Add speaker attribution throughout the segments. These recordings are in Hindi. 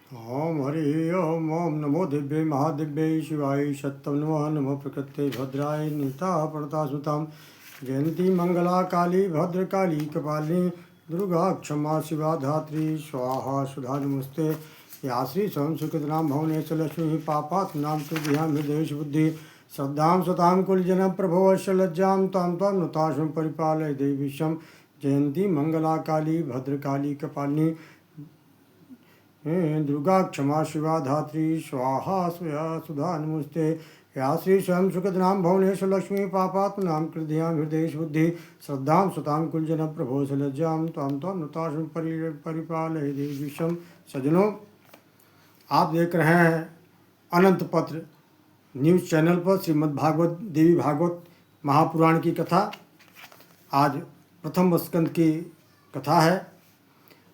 Speaker 1: ओम हरि ओम ओम नमो दिव्य महादिव्य शिवाय सत्यम नमः नमो प्रकृते भद्राय नीता प्रणता सुताम जयंती मंगला काली भद्रकाली कपालिनी दुर्गा क्षमा शिवा धात्री स्वाहा सुधा नमस्ते या श्री स्वयं सुकृत नाम भवने च लक्ष्मी पापात् नाम तुभ्यां हृदयेश बुद्धि श्रद्धां सतां कुलजन प्रभो लज्जां तां त्वां नताशं परिपालय देवीशं जयंती मंगला काली भद्रकाली कपालिनी दुर्गा क्षमा शिवा धात्री स्वाहा स्वया सुधा नमस्ते या श्री स्वयं सुखद नाम भुवनेश लक्ष्मी पापात्म नाम कृद्यां हृदय बुद्धि श्रद्धां सुतां कुलजन प्रभो लज्जां ताम तम नताशं परिपालय देवीशम। सज्जनों, आप देख रहे हैं अनंत पत्र न्यूज़ चैनल पर श्रीमद् भागवत देवी भागवत महापुराण की कथा। आज प्रथम स्कंद की कथा है।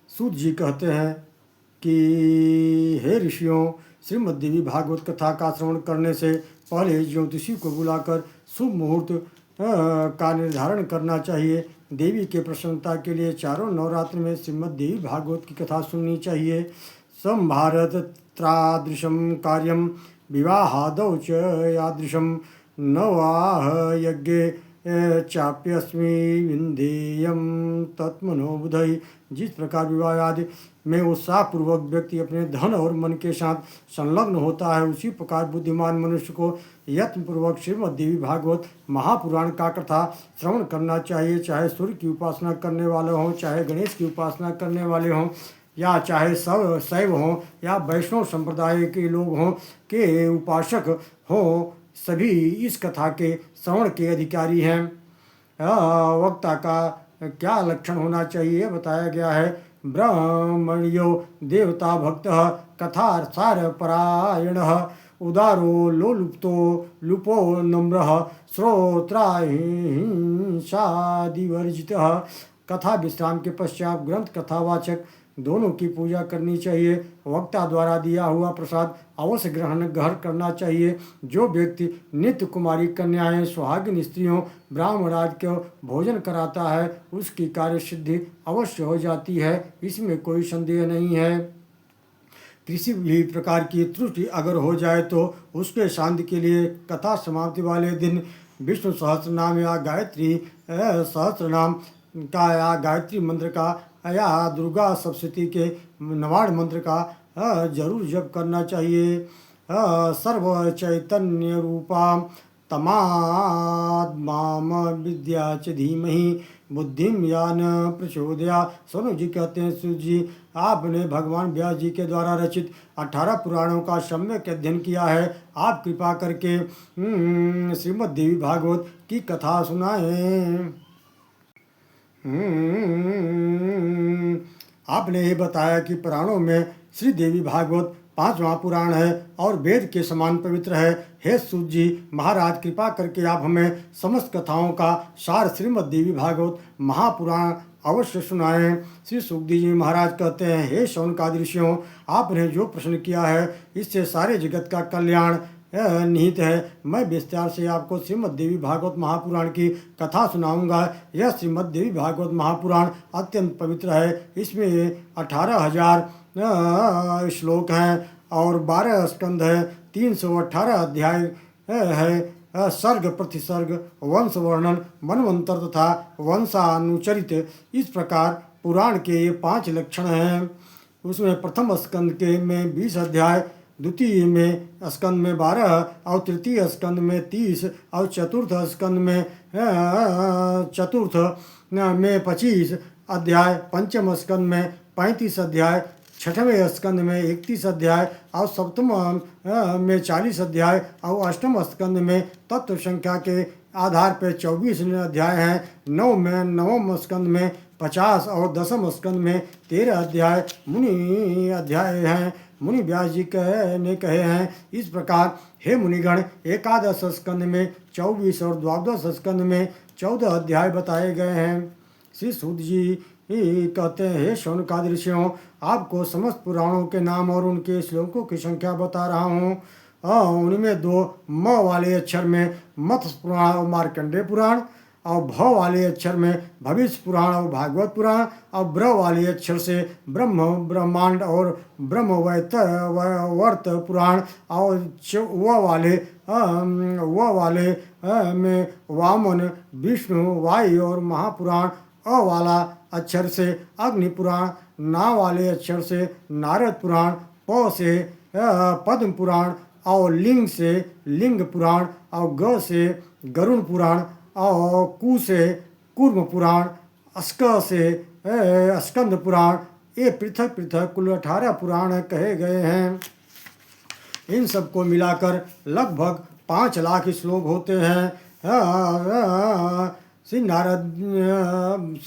Speaker 1: सूत जी कहते हैं कि हे ऋषियों, श्रीमद् देवी भागवत कथा का श्रवण करने से पहले ज्योतिषी को बुलाकर शुभ मुहूर्त का निर्धारण करना चाहिए। देवी के प्रसन्नता के लिए चारों नवरात्र में श्रीमद् देवी भागवत की कथा सुननी चाहिए। संभारत त्रादृशं कार्यम विवाहादौ च यादृशं नवाह यज्ञे चाप्यस्मि विंध्येयम तत्मनो बुधई। जिस प्रकार विवाह आदि में उत्साहपूर्वक व्यक्ति अपने धन और मन के साथ संलग्न होता है, उसी प्रकार बुद्धिमान मनुष्य को यत्नपूर्वक श्रीमद् देवी भागवत महापुराण का कथा श्रवण करना चाहिए। चाहे सूर्य की उपासना करने वाले हों, चाहे गणेश की उपासना करने वाले हों, या चाहे शैव हों या वैष्णव संप्रदाय के लोग हों के उपासक हों, सभी इस कथा के श्रवण के अधिकारी हैं। वक्ता का क्या लक्षण होना चाहिए बताया गया है। ब्राह्मण्यो देवता भक्त कथासार परायण उदारो लोलुप्तो लुपो नम्र श्रोत्राहिंसादिवर्जित। कथा विश्राम के पश्चात ग्रंथ कथावाचक दोनों की पूजा करनी चाहिए। वक्ता द्वारा दिया हुआ प्रसाद अवश्य ग्रहण करना चाहिए। जो व्यक्ति नित्य कुमारी कन्याएं सुहागिन स्त्रियों ब्राह्मणादि को भोजन कराता है, उसकी कार्य सिद्धि अवश्य हो जाती है, इसमें कोई संदेह नहीं है। किसी भी प्रकार की त्रुटि अगर हो जाए तो उसके शांति के लिए कथा समाप्ति वाले दिन विष्णु सहस्रनाम या गायत्री सहस्रनाम का या गायत्री मंत्र का या दुर्गा सप्तशती के नवाड़ मंत्र का जरूर जप करना चाहिए। सर्व चैतन्य रूपा तमात्माम विद्या च धीमहि बुद्धिम या न प्रचोदया। सोनू जी कहते हैं, सूर्य जी आपने भगवान व्यास जी के द्वारा रचित 18 पुराणों का सम्यक अध्ययन किया है। आप कृपा करके श्रीमद् देवी भागवत की कथा सुनाएं। आपने ये बताया कि पुराणों में श्री देवी भागवत 5वां पुराण है और वेद के समान पवित्र है। हे सूत जी महाराज, कृपा करके आप हमें समस्त कथाओं का सार श्रीमद् देवी भागवत महापुराण अवश्य सुनाएं। श्री सुखदेव जी महाराज कहते हैं, हे शौनकादि ऋषियों, आपने जो प्रश्न किया है इससे सारे जगत का कल्याण निहित है। मैं विस्तार से आपको श्रीमद् देवी भागवत महापुराण की कथा सुनाऊंगा। यह श्रीमद् देवी भागवत महापुराण अत्यंत पवित्र है। इसमें 18,000 श्लोक हैं और 12 स्कंद है। 318 अध्याय है। सर्ग प्रतिसर्ग वंश वर्णन मनवंतर तथा वंशानुचरित, इस प्रकार पुराण के ये 5 लक्षण हैं। उसमें प्रथम स्कंद के में 20 अध्याय, द्वितीय में स्कंद में 12 और तृतीय स्कंद में 30 और चतुर्थ स्कंद में 25 अध्याय, पंचम स्कंद में 35 अध्याय, छठवें स्कंद में 31 अध्याय और सप्तम में 40 अध्याय और अष्टम स्कंद में तत्व संख्या के आधार पर 24 अध्याय हैं। नवम स्कंद में 50 और दसम स्कंद में 13 अध्याय मुनि अध्याय हैं। मुनि व्यास जी ने कहे हैं, इस प्रकार हे मुनिगण, एकादश स्कंद में 24 और द्वादश स्कंद में 14 अध्याय बताए गए हैं। श्री सूत जी कहते हैं, हे शौनकादि ऋषियों, आपको समस्त पुराणों के नाम और उनके श्लोकों की संख्या बता रहा हूँ। उनमें 2 म वाले अक्षर में मत्स्य पुराण और मार्कंडेय पुराण और भ वाले अक्षर में भविष्य पुराण और भागवत पुराण, और ब्र वाले अक्षर से ब्रह्म ब्रह्मांड और ब्रह्म वर्त पुराण, और व वाले में वामन विष्णु वायु और महापुराण, अ वाला अक्षर से अग्नि पुराण, ना वाले अक्षर से नारद पुराण, प से पद्म पुराण, और लिंग से लिंग पुराण, और ग से गरुण पुराण, और कु से कूर्म पुराण, अस्क से स्कंद पुराण। ये पृथक पृथक कुल 18 पुराण कहे गए हैं। इन सबको मिलाकर लगभग 5 लाख श्लोक होते हैं। श्री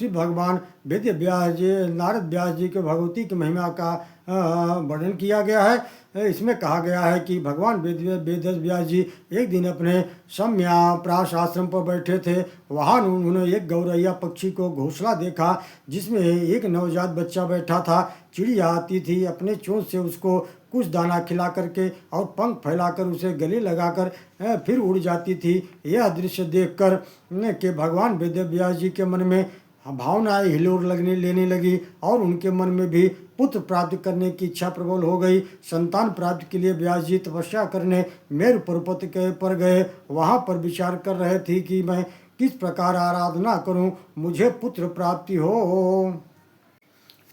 Speaker 1: भगवान वेद व्यास जी नारद व्यास जी के भगवती की महिमा का वर्णन किया गया है। इसमें कहा गया है कि भगवान वेद व्यास जी एक दिन अपने सम्याप्राश आश्रम पर बैठे थे। वहाँ उन्होंने एक गौरैया पक्षी को घोंसला देखा जिसमें एक नवजात बच्चा बैठा था। चिड़िया आती थी, अपने चोंच से उसको कुछ दाना खिला करके और पंख फैलाकर उसे गले लगाकर फिर उड़ जाती थी। यह दृश्य देखकर के भगवान वेद व्यास जी के मन में भावनाएं हिलोर लेने लगी और उनके मन में भी पुत्र प्राप्त करने की इच्छा प्रबल हो गई। संतान प्राप्ति के लिए व्यास जी तपस्या करने मेरु पर्वत पर गए। वहाँ पर विचार कर रहे थे कि मैं किस प्रकार आराधना करूं, मुझे पुत्र प्राप्ति हो।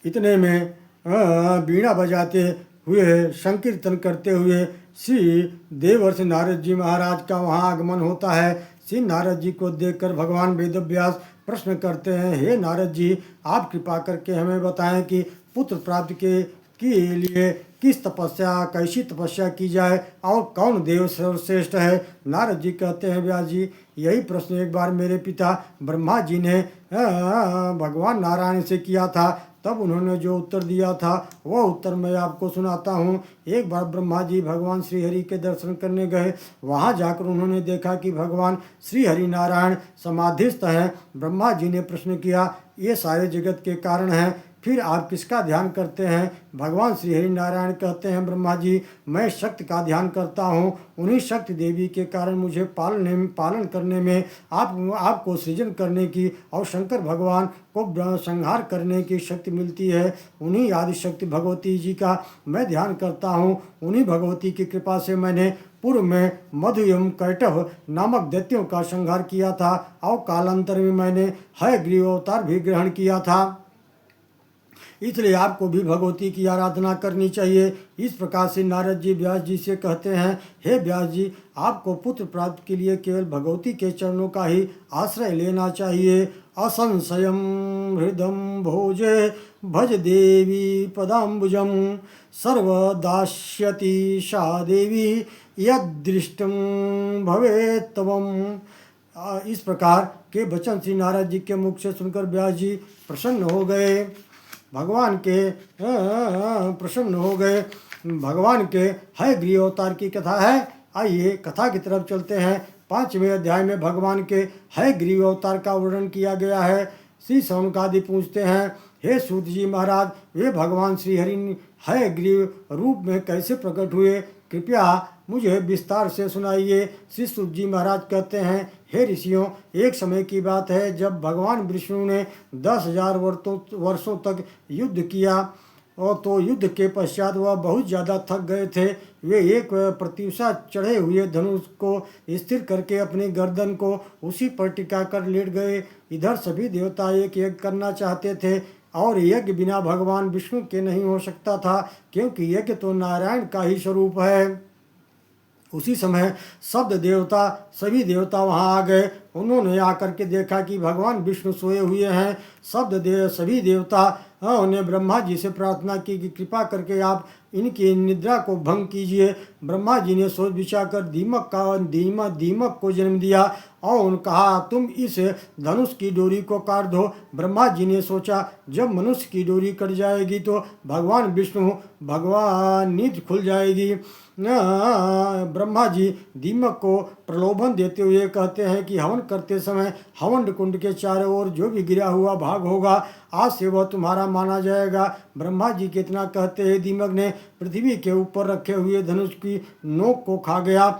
Speaker 1: इतने में बीणा बजाते हुए संकीर्तन करते हुए श्री देवर्षि नारद जी महाराज का वहाँ आगमन होता है। श्री नारद जी को देखकर भगवान वेद व्यास प्रश्न करते हैं, हे नारद जी, आप कृपा करके हमें बताएं कि पुत्र प्राप्ति के लिए किस तपस्या कैसी तपस्या की जाए और कौन देव सर्वश्रेष्ठ है। नारद जी कहते हैं, व्यास जी, यही प्रश्न एक बार मेरे पिता ब्रह्मा जी ने भगवान नारायण से किया था। तब उन्होंने जो उत्तर दिया था वह उत्तर मैं आपको सुनाता हूँ। एक बार ब्रह्मा जी भगवान श्री हरि के दर्शन करने गए। वहाँ जाकर उन्होंने देखा कि भगवान श्री हरि नारायण समाधिस्थ हैं। ब्रह्मा जी ने प्रश्न किया, ये सारे जगत के कारण हैं, फिर आप किसका ध्यान करते हैं। भगवान श्री हरि नारायण कहते हैं, ब्रह्मा जी, मैं शक्ति का ध्यान करता हूँ। उन्हीं शक्ति देवी के कारण मुझे पालन करने में आपको सृजन करने की और शंकर भगवान को संहार करने की शक्ति मिलती है। उन्हीं आदि शक्ति भगवती जी का मैं ध्यान करता हूँ। उन्हीं भगवती की कृपा से मैंने पूर्व में मधु एवं कैटभ नामक दैत्यों का संहार किया था और कालांतर में मैंने हयग्रीव अवतार भी ग्रहण किया था। इसलिए आपको भी भगवती की आराधना करनी चाहिए। इस प्रकार से नारद जी व्यास जी से कहते हैं, हे व्यास जी, आपको पुत्र प्राप्ति के लिए केवल भगवती के चरणों का ही आश्रय लेना चाहिए। असंशयम हृदम भोजे भज देवी पदाम्बुजम सर्वदास्यति सा देवी यदृष्टम भवेत्तवम। इस प्रकार के वचन श्री नारद जी के मुख से सुनकर व्यास जी प्रसन्न हो गए। भगवान के हयग्रीव अवतार की कथा है। आइए कथा की तरफ चलते हैं। 5वें अध्याय में भगवान के हयग्रीव अवतार का वर्णन किया गया है। श्री शौनकादि पूछते हैं, हे सूत जी महाराज, वे भगवान श्री हरि हयग्रीव रूप में कैसे प्रकट हुए, कृपया मुझे विस्तार से सुनाइए। श्री सूत जी महाराज कहते हैं, हे ऋषियों, एक समय की बात है जब भगवान विष्णु ने 10,000 वर्षों तक युद्ध किया और तो युद्ध के पश्चात वह बहुत ज़्यादा थक गए थे। वे एक प्रत्युषा चढ़े हुए धनुष को स्थिर करके अपनी गर्दन को उसी पर टिका कर लेट गए। इधर सभी देवता एक यज्ञ करना चाहते थे और यज्ञ बिना भगवान विष्णु के नहीं हो सकता था, क्योंकि यज्ञ तो नारायण का ही स्वरूप है। उसी समय सभी देवता वहाँ आ गए। उन्होंने आकर के देखा कि भगवान विष्णु सोए हुए हैं। सभी देवता ने ब्रह्मा जी से प्रार्थना की कि कृपा करके आप इनकी निद्रा को भंग कीजिए। ब्रह्मा जी ने सोच विचार कर दीमक को जन्म दिया और उन्होंने कहा, तुम इस धनुष की डोरी को काट दो। ब्रह्मा जी ने सोचा, जब मनुष्य की डोरी कट जाएगी तो भगवान नींद खुल जाएगी। ब्रह्मा जी दीमक को प्रलोभन देते हुए कहते हैं कि हवन करते समय हवन कुंड के चारों ओर जो भी गिरा हुआ भाग होगा, आज से वह तुम्हारा माना जाएगा। ब्रह्मा जी कितना कहते हैं, दीमक ने पृथ्वी के ऊपर रखे हुए धनुष की नोक को खा गया,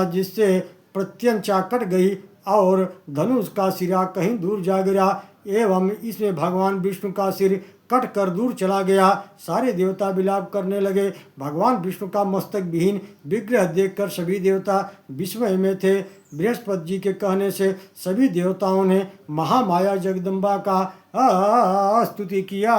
Speaker 1: जिससे प्रत्यंचा कट गई। और धनुष का सिरा कहीं दूर जा गिरा एवं इसमें भगवान विष्णु का सिर कट कर दूर चला गया। सारे देवता विलाप करने लगे। भगवान विष्णु का मस्तक विहीन विग्रह देखकर सभी देवता विस्मय में थे। बृहस्पति जी के कहने से सभी देवताओं ने महामाया जगदम्बा का स्तुति किया।